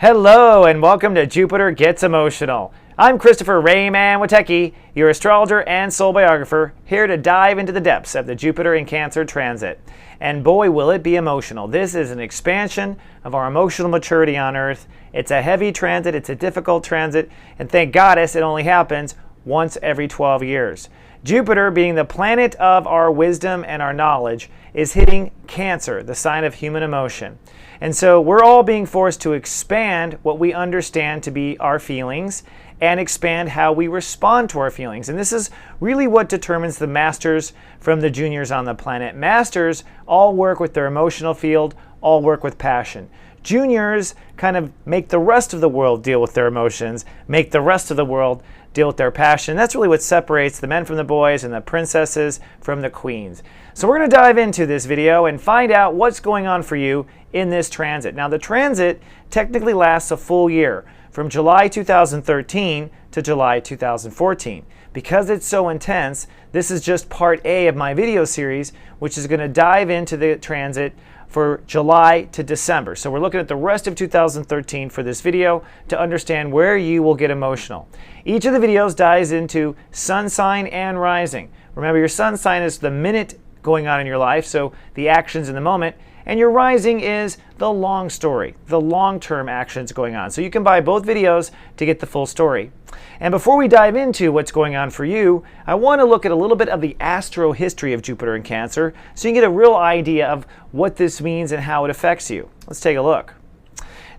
Hello and welcome to Jupiter Gets Emotional. I'm Christopher Rayman Witecki, your astrologer and soul biographer, here to dive into the depths of the Jupiter in Cancer transit. And boy, will it be emotional. This is an expansion of our emotional maturity on Earth. It's a heavy transit, it's a difficult transit, and thank goddess it only happens once every 12 years. Jupiter, being the planet of our wisdom and our knowledge, is hitting Cancer, the sign of human emotion. And so we're all being forced to expand what we understand to be our feelings and expand how we respond to our feelings. And this is really what determines the masters from the juniors on the planet. Masters all work with their emotional field, all work with passion. Juniors kind of make the rest of the world deal with their emotions, make the rest of the world deal with their passion. That's really what separates the men from the boys and the princesses from the queens. So we're going to dive into this video and find out what's going on for you in this transit. Now the transit technically lasts a full year, from July 2013 to July 2014. Because it's so intense, this is just part A of my video series, which is going to dive into the transit for July to December. So we're looking at the rest of 2013 for this video to understand where you will get emotional. Each of the videos dives into sun sign and rising. Remember, your sun sign is the minute going on in your life, so the actions in the moment, and your rising is the long story, the long-term actions going on. So you can buy both videos to get the full story. And before we dive into what's going on for you, I want to look at a little bit of the astro history of Jupiter in Cancer so you can get a real idea of what this means and how it affects you. Let's take a look.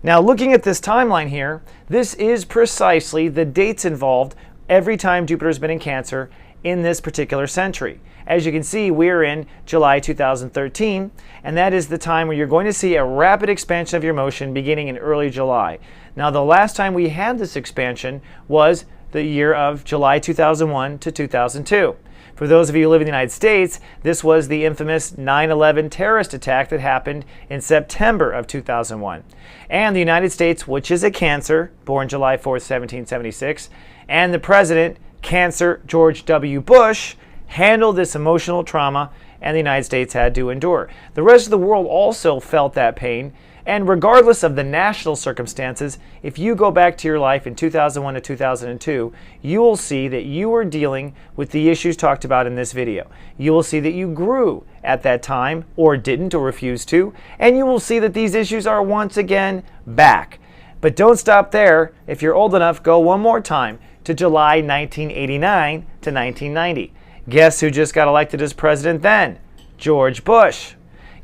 Now, looking at this timeline here, this is precisely the dates involved every time Jupiter's been in Cancer in this particular century. As you can see, we're in July 2013, and that is the time where you're going to see a rapid expansion of your motion beginning in early July. Now, the last time we had this expansion was the year of July 2001 to 2002. For those of you who live in the United States, this was the infamous 9/11 terrorist attack that happened in September of 2001. And the United States, which is a Cancer, born July 4th, 1776, and the president, Cancer George W. Bush, handled this emotional trauma, and the United States had to endure. The rest of the world also felt that pain, and regardless of the national circumstances, if you go back to your life in 2001 to 2002, you will see that you were dealing with the issues talked about in this video. You will see that you grew at that time, or didn't, or refused to, and you will see that these issues are once again back. But don't stop there. If you're old enough, go one more time to July 1989 to 1990. Guess who just got elected as president then? George Bush.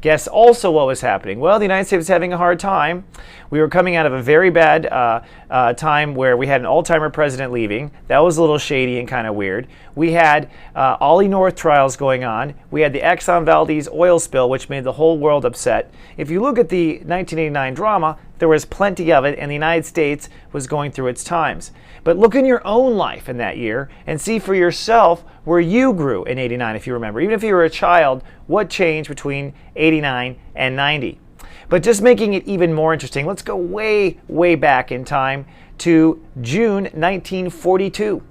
Guess also what was happening? Well, the United States was having a hard time. We were coming out of a very bad time where we had an Alzheimer president leaving. That was a little shady and kind of weird. We had Ollie North trials going on. We had the Exxon Valdez oil spill, which made the whole world upset. If you look at the 1989 drama, there was plenty of it, and the United States was going through its times. But look in your own life in that year and see for yourself where you grew in 89, if you remember. Even if you were a child, what changed between 89 and 90? But just making it even more interesting, let's go way, way back in time to June 1942.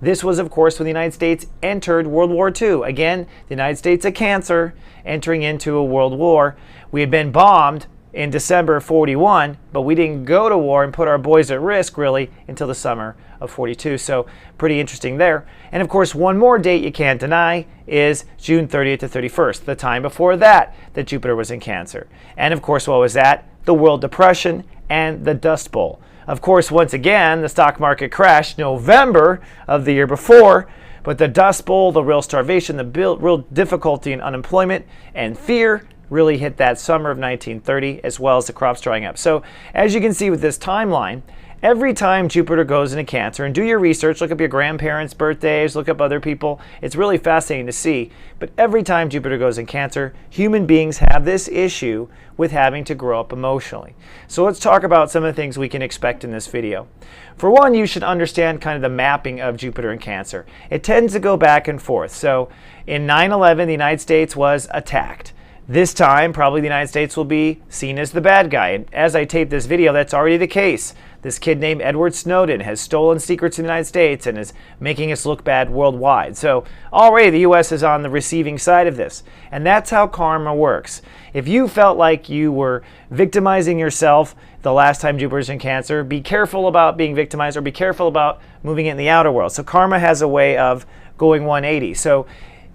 This was, of course, when the United States entered World War II. Again, the United States, a Cancer, entering into a world war. We had been bombed in December of 41, but we didn't go to war and put our boys at risk really until the summer of 42. So pretty interesting there. And of course, one more date you can't deny is June 30th to 31st, the time before that Jupiter was in Cancer. And of course, what was that? The World Depression and the Dust Bowl. Of course, once again, the stock market crashed November of the year before, but the Dust Bowl, the real starvation, the real difficulty and unemployment and fear really hit that summer of 1930, as well as the crops drying up. So as you can see with this timeline, every time Jupiter goes into Cancer, and do your research, look up your grandparents' birthdays, look up other people, it's really fascinating to see, but every time Jupiter goes in Cancer, human beings have this issue with having to grow up emotionally. So let's talk about some of the things we can expect in this video. For one, you should understand kind of the mapping of Jupiter in Cancer. It tends to go back and forth. So in 9/11, the United States was attacked. This time, probably the United States will be seen as the bad guy. And as I tape this video, that's already the case. This kid named Edward Snowden has stolen secrets in the United States and is making us look bad worldwide. So already the U.S. is on the receiving side of this. And that's how karma works. If you felt like you were victimizing yourself the last time Jupiter's in Cancer, be careful about being victimized, or be careful about moving it in the outer world. So karma has a way of going 180. So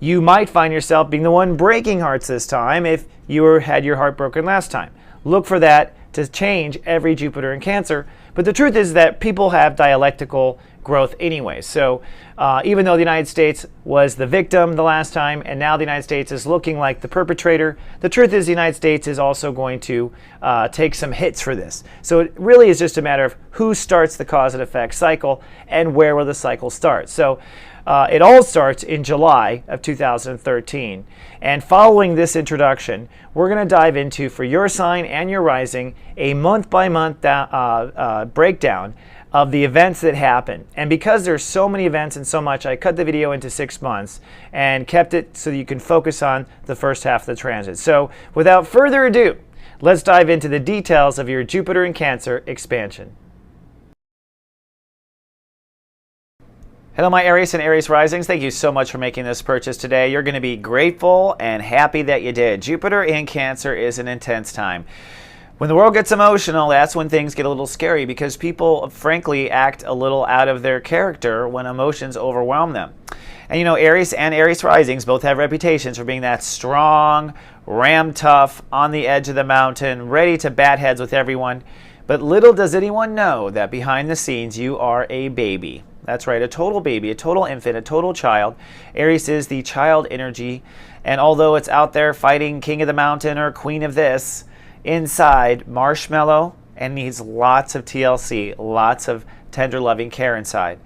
you might find yourself being the one breaking hearts this time if you had your heart broken last time. Look for that to change every Jupiter in Cancer. But the truth is that people have dialectical growth anyway. So even though the United States was the victim the last time, and now the United States is looking like the perpetrator, the truth is the United States is also going to take some hits for this. So it really is just a matter of who starts the cause and effect cycle and where will the cycle start. So it all starts in July of 2013. And following this introduction, we're going to dive into, for your sign and your rising, a month-by-month breakdown of the events that happen. And because there's so many events and so much, I cut the video into 6 months and kept it so that you can focus on the first half of the transit. So without further ado, let's dive into the details of your Jupiter in Cancer expansion. Hello, my Aries and Aries risings. Thank you so much for making this purchase today. You're going to be grateful and happy that you did. Jupiter in Cancer is an intense time. When the world gets emotional, that's when things get a little scary, because people, frankly, act a little out of their character when emotions overwhelm them. And you know, Aries and Aries risings both have reputations for being that strong, ram tough, on the edge of the mountain, ready to bat heads with everyone. But little does anyone know that behind the scenes you are a baby. That's right, a total baby, a total infant, a total child. Aries is the child energy, and although it's out there fighting king of the mountain or queen of this, inside marshmallow and needs lots of TLC, lots of tender loving care inside.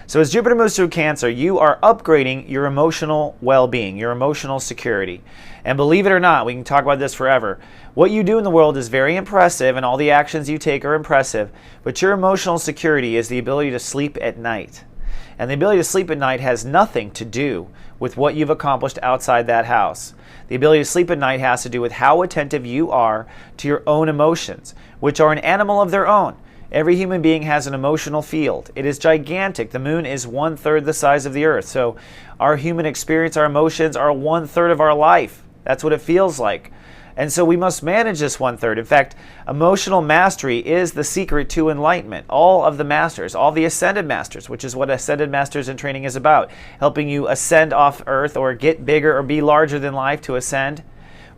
So as Jupiter moves through Cancer, you are upgrading your emotional well-being, your emotional security. And believe it or not, we can talk about this forever. What you do in the world is very impressive, and all the actions you take are impressive, but your emotional security is the ability to sleep at night. And the ability to sleep at night has nothing to do with what you've accomplished outside that house. The ability to sleep at night has to do with how attentive you are to your own emotions, which are an animal of their own. Every human being has an emotional field. It is gigantic. The moon is 1/3 the size of the earth. So our human experience, our emotions are 1/3 of our life. That's what it feels like. And so we must manage this 1/3. In fact, emotional mastery is the secret to enlightenment. All of the masters, all the ascended masters, which is what ascended masters in training is about, helping you ascend off earth or get bigger or be larger than life to ascend.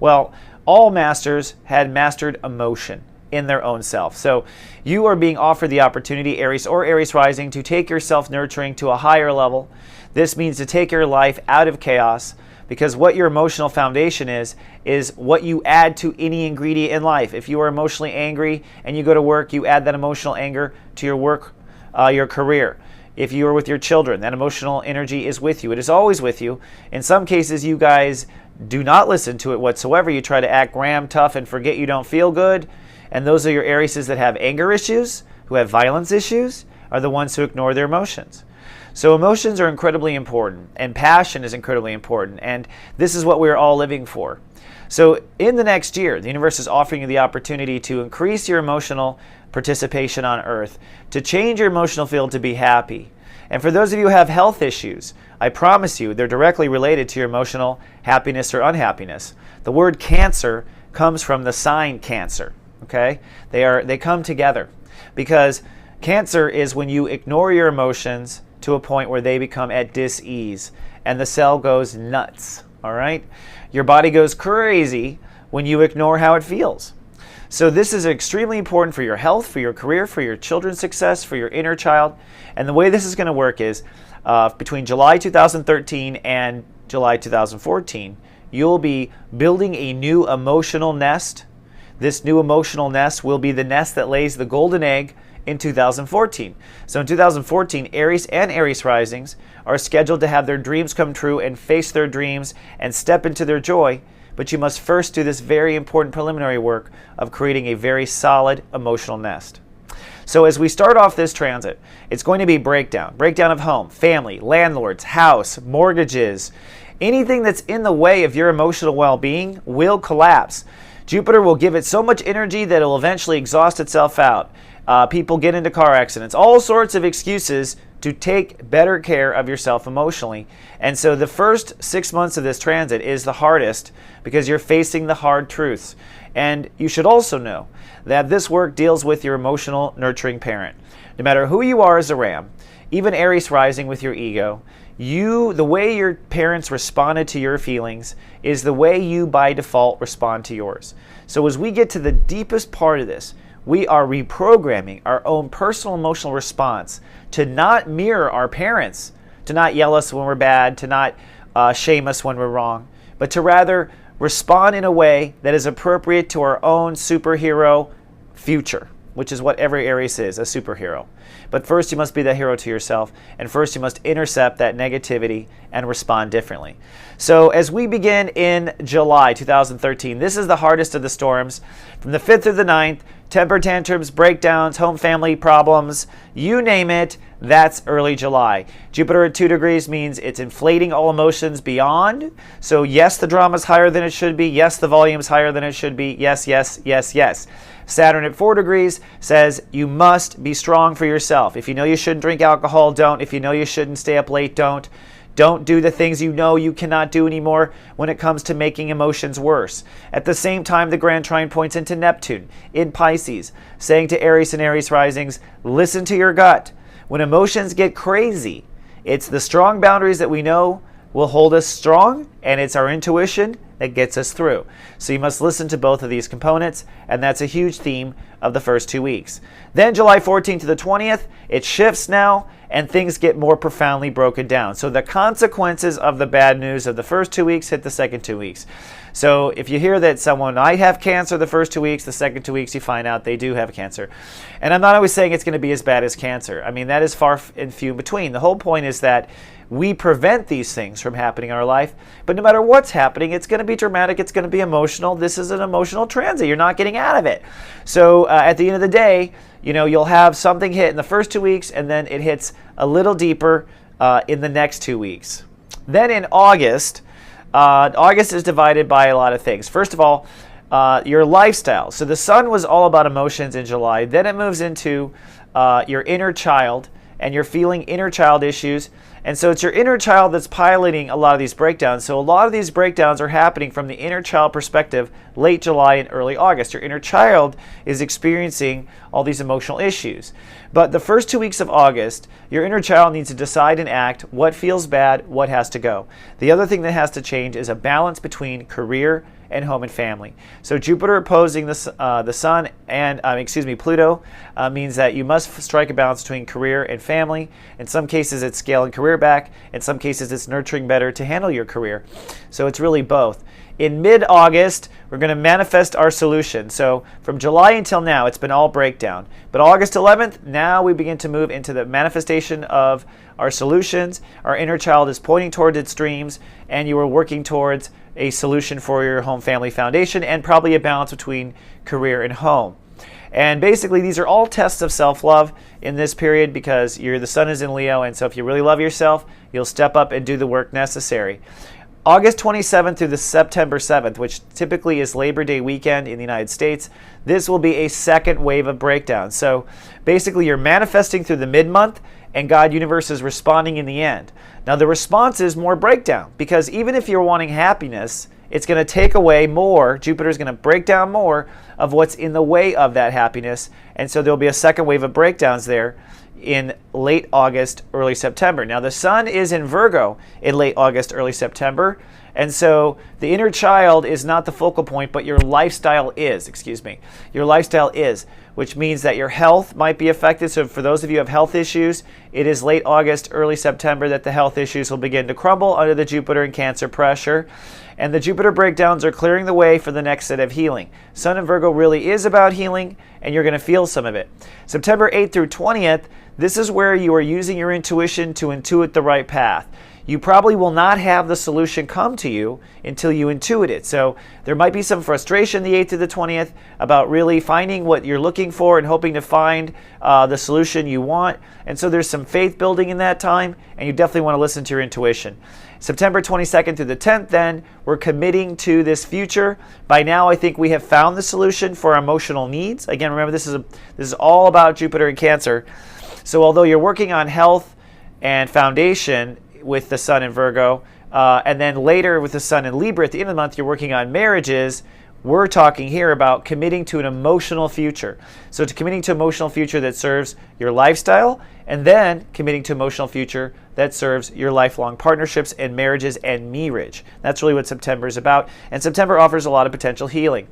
Well, all masters had mastered emotion in their own self. So you are being offered the opportunity, Aries or Aries rising, to take your self-nurturing to a higher level. This means to take your life out of chaos, because what your emotional foundation is what you add to any ingredient in life. If you are emotionally angry and you go to work, you add that emotional anger to your work, your career. If you are with your children, that emotional energy is with you. It is always with you. In some cases, you guys do not listen to it whatsoever. You try to act ram tough and forget you don't feel good. And those are your Aries that have anger issues, who have violence issues, are the ones who ignore their emotions. So emotions are incredibly important, and passion is incredibly important, and this is what we're all living for. So in the next year, the universe is offering you the opportunity to increase your emotional participation on Earth, to change your emotional field to be happy. And for those of you who have health issues, I promise you they're directly related to your emotional happiness or unhappiness. The word Cancer comes from the sign Cancer. Okay, they come together, because Cancer is when you ignore your emotions to a point where they become at dis-ease and the cell goes nuts. All right, your body goes crazy when you ignore how it feels. So this is extremely important for your health, for your career, for your children's success, for your inner child. And the way this is going to work is between July 2013 and July 2014, you'll be building a new emotional nest. This new emotional nest will be the nest that lays the golden egg in 2014. So in 2014, Aries and Aries risings are scheduled to have their dreams come true and face their dreams and step into their joy. But you must first do this very important preliminary work of creating a very solid emotional nest. So as we start off this transit, it's going to be breakdown of home, family, landlords, house, mortgages, Anything that's in the way of your emotional well-being will collapse. Jupiter will give it so much energy that it will eventually exhaust itself out. People get into car accidents, all sorts of excuses to take better care of yourself emotionally. And so the first 6 months of this transit is the hardest because you're facing the hard truths. And you should also know that this work deals with your emotional nurturing parent. No matter who you are as a Ram, even Aries rising with your ego, the way your parents responded to your feelings is the way you by default respond to yours. So as we get to the deepest part of this, we are reprogramming our own personal emotional response to not mirror our parents, to not yell us when we're bad, to not shame us when we're wrong, but to rather respond in a way that is appropriate to our own superhero future, which is what every Aries is, a superhero. But first you must be the hero to yourself, and first you must intercept that negativity and respond differently. So as we begin in July 2013, this is the hardest of the storms. From the 5th through the 9th, temper tantrums, breakdowns, home family problems, you name it, that's early July. Jupiter at 2 degrees means it's inflating all emotions beyond. So yes, the drama's higher than it should be. Yes, the volume's higher than it should be. Yes, yes, yes, yes. Saturn at 4 degrees says you must be strong for yourself. If you know you shouldn't drink alcohol, don't. If you know you shouldn't stay up late, don't. Don't do the things you know you cannot do anymore when it comes to making emotions worse. At the same time, the Grand Trine points into Neptune in Pisces, saying to Aries and Aries risings, listen to your gut. When emotions get crazy, it's the strong boundaries that we know will hold us strong, and it's our intuition that gets us through. So you must listen to both of these components, and that's a huge theme of the first 2 weeks. Then July 14th to the 20th, it shifts now, and things get more profoundly broken down. So the consequences of the bad news of the first 2 weeks hit the second 2 weeks. So if you hear that someone might have cancer the first 2 weeks, the second 2 weeks you find out they do have cancer. And I'm not always saying it's going to be as bad as cancer. I mean, that is far and few between. The whole point is that we prevent these things from happening in our life, but no matter what's happening, it's going to be dramatic, it's going to be emotional. This is an emotional transit. You're not getting out of it. So at the end of the day, you know, you'll have something hit in the first 2 weeks, and then it hits a little deeper in the next 2 weeks. Then in August, August is divided by a lot of things. First of all, your lifestyle. So the sun was all about emotions in July. Then it moves into your inner child, and you're feeling inner child issues. And so it's your inner child that's piloting a lot of these breakdowns. So a lot of these breakdowns are happening from the inner child perspective late July and early August. Your inner child is experiencing all these emotional issues. But the first 2 weeks of August, your inner child needs to decide and act what feels bad, what has to go. The other thing that has to change is a balance between career and home and family. So Jupiter opposing the sun and Pluto means that you must strike a balance between career and family. In some cases it's scaling career back, in some cases it's nurturing better to handle your career. So it's really both. In mid-August, we're going to manifest our solution. So from July until now, it's been all breakdown. But August 11th, now we begin to move into the manifestation of our solutions. Our inner child is pointing towards its dreams, and you are working towards a solution for your home family foundation and probably a balance between career and home. And basically, these are all tests of self-love in this period because the sun is in Leo, and so if you really love yourself, you'll step up and do the work necessary. August 27th through the September 7th, which typically is Labor Day weekend in the United States, this will be a second wave of breakdown. So basically you're manifesting through the mid-month and God Universe is responding in the end. Now the response is more breakdown because even if you're wanting happiness, it's going to take away more. Jupiter is going to break down more of what's in the way of that happiness. And so there'll be a second wave of breakdowns there in late August, early September. Now the sun is in Virgo in late August, early September, and so the inner child is not the focal point, but your lifestyle is, your lifestyle is, which means that your health might be affected. So for those of you who have health issues, it is late August, early September that the health issues will begin to crumble under the Jupiter and Cancer pressure. And the Jupiter breakdowns are clearing the way for the next set of healing. Sun in Virgo really is about healing, and you're going to feel some of it. September 8th through 20th, this is where you are using your intuition to intuit the right path. you probably will not have the solution come to you until you intuit it. So there might be some frustration the 8th to the 20th about really finding what you're looking for and hoping to find the solution you want. And so there's some faith building in that time, and you definitely want to listen to your intuition. September 22nd through the 10th, then, we're committing to this future. By now, I think we have found the solution for our emotional needs. Again, remember, this is all about Jupiter and Cancer. So although you're working on health and foundation with the Sun in Virgo, and then later with the Sun in Libra at the end of the month, you're working on marriages, we're talking here about committing to an emotional future. So to committing to an emotional future that serves your lifestyle, and then committing to an emotional future that serves your lifelong partnerships and marriages and marriage. That's really what September is about. And September offers a lot of potential healing.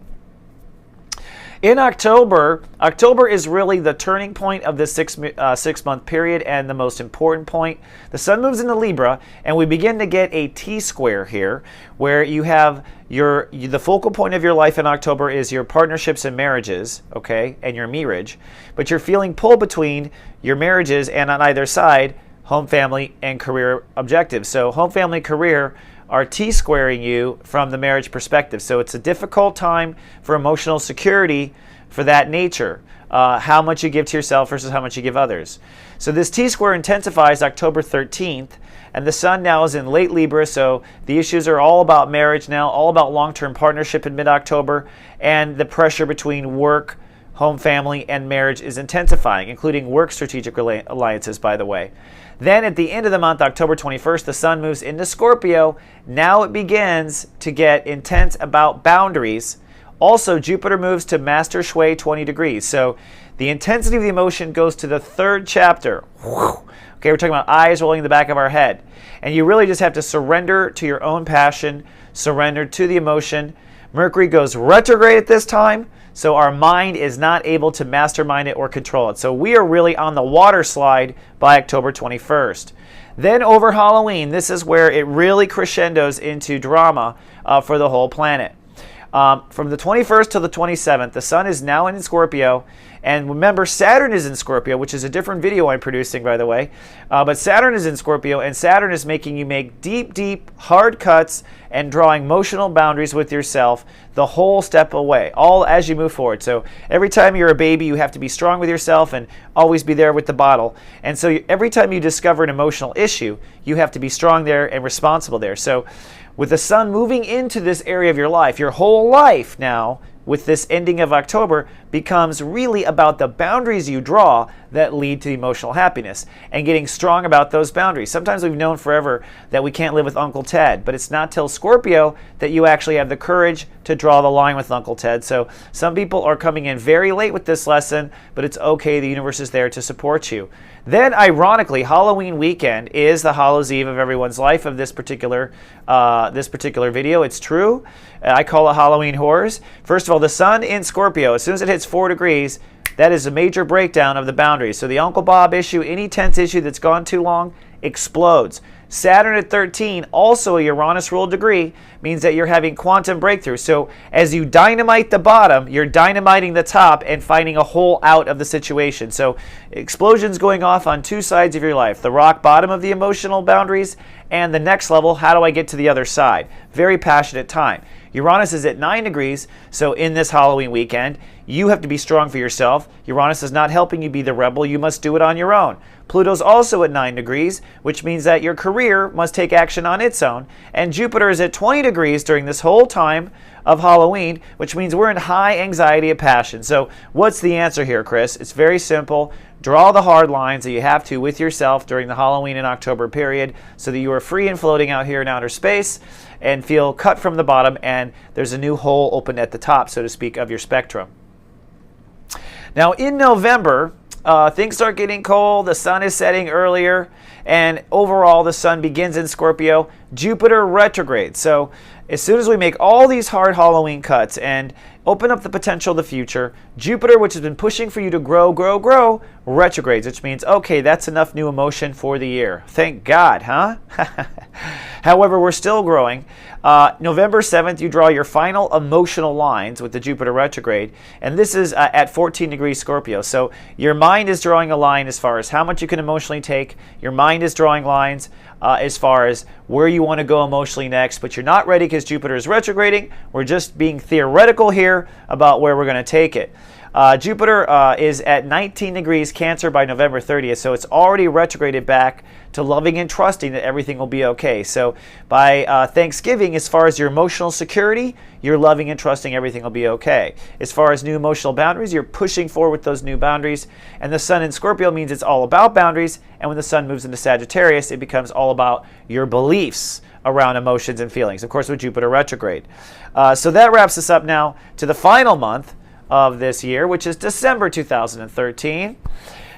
In October, October is really the turning point of this six-month period and the most important point. The Sun moves into Libra, and we begin to get a T-square here, where you have the focal point of your life in October is your partnerships and marriages, okay, and your marriage. But you're feeling pulled between your marriages and on either side, home, family, and career objectives. So home, family, career are T-squaring you from the marriage perspective. So it's a difficult time for emotional security for that nature, how much you give to yourself versus how much you give others. So this T-square intensifies October 13th, and the Sun now is in late Libra, so the issues are all about marriage now, all about long-term partnership in mid-October, and the pressure between work, home, family, and marriage is intensifying, including work strategic alliances, by the way. Then at the end of the month, October 21st, the Sun moves into Scorpio. Now it begins to get intense about boundaries. Also, Jupiter moves to Master Shui 20 degrees. So the intensity of the emotion goes to the third chapter. Okay, we're talking about eyes rolling in the back of our head. And you really just have to surrender to your own passion, surrender to the emotion. Mercury goes retrograde at this time, so our mind is not able to mastermind it or control it. So we are really on the water slide by October 21st. Then over Halloween, this is where it really crescendos into drama for the whole planet. From the 21st to the 27th, the Sun is now in Scorpio. And remember, Saturn is in Scorpio, which is a different video I'm producing, by the way. But Saturn is in Scorpio, and Saturn is making you make deep, deep, hard cuts and drawing emotional boundaries with yourself the whole step away, all as you move forward. So every time you're a baby, you have to be strong with yourself and always be there with the bottle. And so every time you discover an emotional issue, you have to be strong there and responsible there. So with the Sun moving into this area of your life, your whole life now, with this ending of October, becomes really about the boundaries you draw that lead to emotional happiness and getting strong about those boundaries. Sometimes we've known forever that we can't live with Uncle Ted, but it's not till Scorpio that you actually have the courage to draw the line with Uncle Ted. So some people are coming in very late with this lesson, but it's okay. The universe is there to support you. Then, ironically, Halloween weekend is the Hallows Eve of everyone's life of this particular video. It's true. I call it Halloween horrors. First of all, the Sun in Scorpio, as soon as it hits 4 degrees, that is a major breakdown of the boundaries. So the Uncle Bob issue, any tense issue that's gone too long, explodes. Saturn at 13, also a Uranus-ruled degree, means that you're having quantum breakthrough. So as you dynamite the bottom, you're dynamiting the top and finding a hole out of the situation. So explosions going off on two sides of your life. The rock bottom of the emotional boundaries and the next level, how do I get to the other side? Very passionate time. Uranus is at 9 degrees, so in this Halloween weekend, you have to be strong for yourself. Uranus is not helping you be the rebel. You must do it on your own. Pluto's also at 9 degrees, which means that your career must take action on its own. And Jupiter is at 20 degrees during this whole time of Halloween, which means we're in high anxiety of passion. So what's the answer here, Chris? It's very simple. Draw the hard lines that you have to with yourself during the Halloween and October period so that you are free and floating out here in outer space and feel cut from the bottom and there's a new hole opened at the top, so to speak, of your spectrum. Now in November, things start getting cold, the Sun is setting earlier, and overall the Sun begins in Scorpio, Jupiter retrogrades. So as soon as we make all these hard Halloween cuts and open up the potential of the future, Jupiter, which has been pushing for you to grow, retrogrades, which means, okay, that's enough new emotion for the year. Thank God, huh? However, we're still growing. November 7th, you draw your final emotional lines with the Jupiter retrograde, and this is at 14 degrees Scorpio. So your mind is drawing a line as far as how much you can emotionally take. Your mind is drawing lines. as far as where you want to go emotionally next, but you're not ready because Jupiter is retrograding. We're just being theoretical here about where we're going to take it. Jupiter is at 19 degrees Cancer by November 30th, so it's already retrograded back to loving and trusting that everything will be okay. So by Thanksgiving, as far as your emotional security, you're loving and trusting everything will be okay. As far as new emotional boundaries, you're pushing forward with those new boundaries. And the Sun in Scorpio means it's all about boundaries. And when the Sun moves into Sagittarius, it becomes all about your beliefs around emotions and feelings, of course, with Jupiter retrograde. So that wraps us up now to the final month of this year, which is December 2013.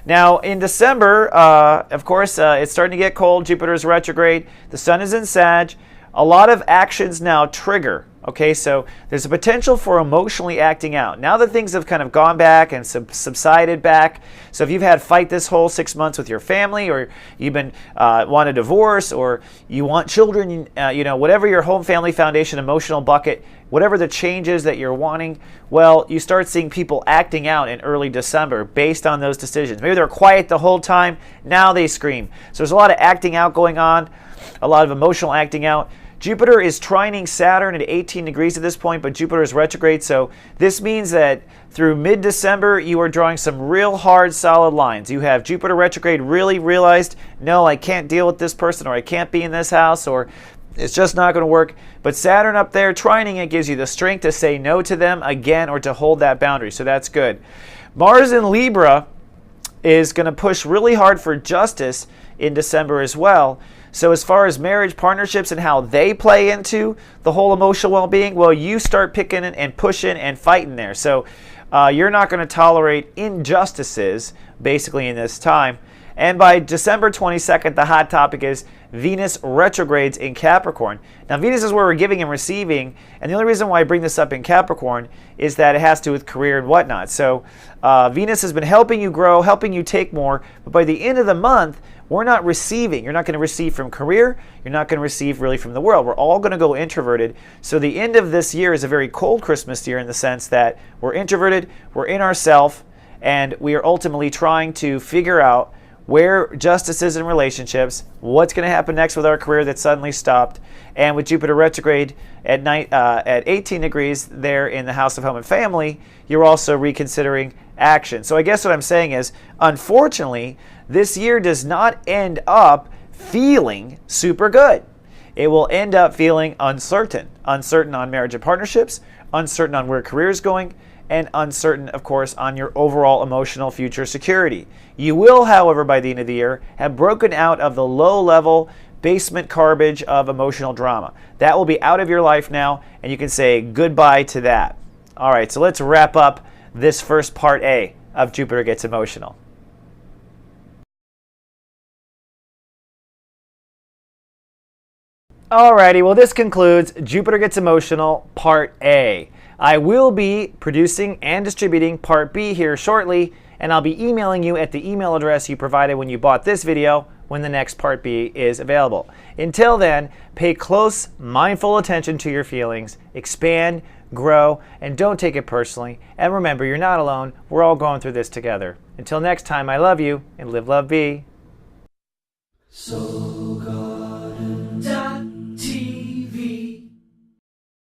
Now, in December, of course, it's starting to get cold. Jupiter is retrograde. The Sun is in Sag. A lot of actions now trigger. Okay, so there's a potential for emotionally acting out. Now that things have kind of gone back and subsided back, so if you've had fight this whole 6 months with your family, or you've been want a divorce, or you want children, whatever your home family foundation emotional bucket, whatever the changes that you're wanting, well, you start seeing people acting out in early December based on those decisions. Maybe they're quiet the whole time, now they scream. So there's a lot of acting out going on, a lot of emotional acting out. Jupiter is trining Saturn at 18 degrees at this point, but Jupiter is retrograde, so this means that through mid-December, you are drawing some real hard, solid lines. You have Jupiter retrograde really realized, no, I can't deal with this person, or I can't be in this house, or it's just not going to work. But Saturn up there trining it gives you the strength to say no to them again, or to hold that boundary, so that's good. Mars in Libra is going to push really hard for justice in December as well. So as far as marriage, partnerships, and how they play into the whole emotional well-being, well, you start picking and pushing and fighting there. So you're not going to tolerate injustices, basically, in this time. And by December 22nd, the hot topic is Venus retrogrades in Capricorn. Now, Venus is where we're giving and receiving, and the only reason why I bring this up in Capricorn is that it has to do with career and whatnot. So Venus has been helping you grow, helping you take more, but by the end of the month, we're not receiving. You're not going to receive from career. You're not going to receive really from the world. We're all going to go introverted. So the end of this year is a very cold Christmas year in the sense that we're introverted, we're in ourself, and we are ultimately trying to figure out where justice is in relationships, what's going to happen next with our career that suddenly stopped. And with Jupiter retrograde at night at 18 degrees there in the house of home and family, you're also reconsidering action. So I guess what I'm saying is, unfortunately, this year does not end up feeling super good. It will end up feeling uncertain. Uncertain on marriage and partnerships, uncertain on where career is going, and uncertain, of course, on your overall emotional future security. You will, however, by the end of the year, have broken out of the low-level basement garbage of emotional drama. That will be out of your life now, and you can say goodbye to that. All right, so let's wrap up this first part A of Jupiter Gets Emotional. Alrighty, well, this concludes Jupiter Gets Emotional Part A. I will be producing and distributing Part B here shortly, and I'll be emailing you at the email address you provided when you bought this video when the next Part B is available. Until then, pay close, mindful attention to your feelings, expand, grow, and don't take it personally. And remember, you're not alone. We're all going through this together. Until next time, I love you, and live, love, be.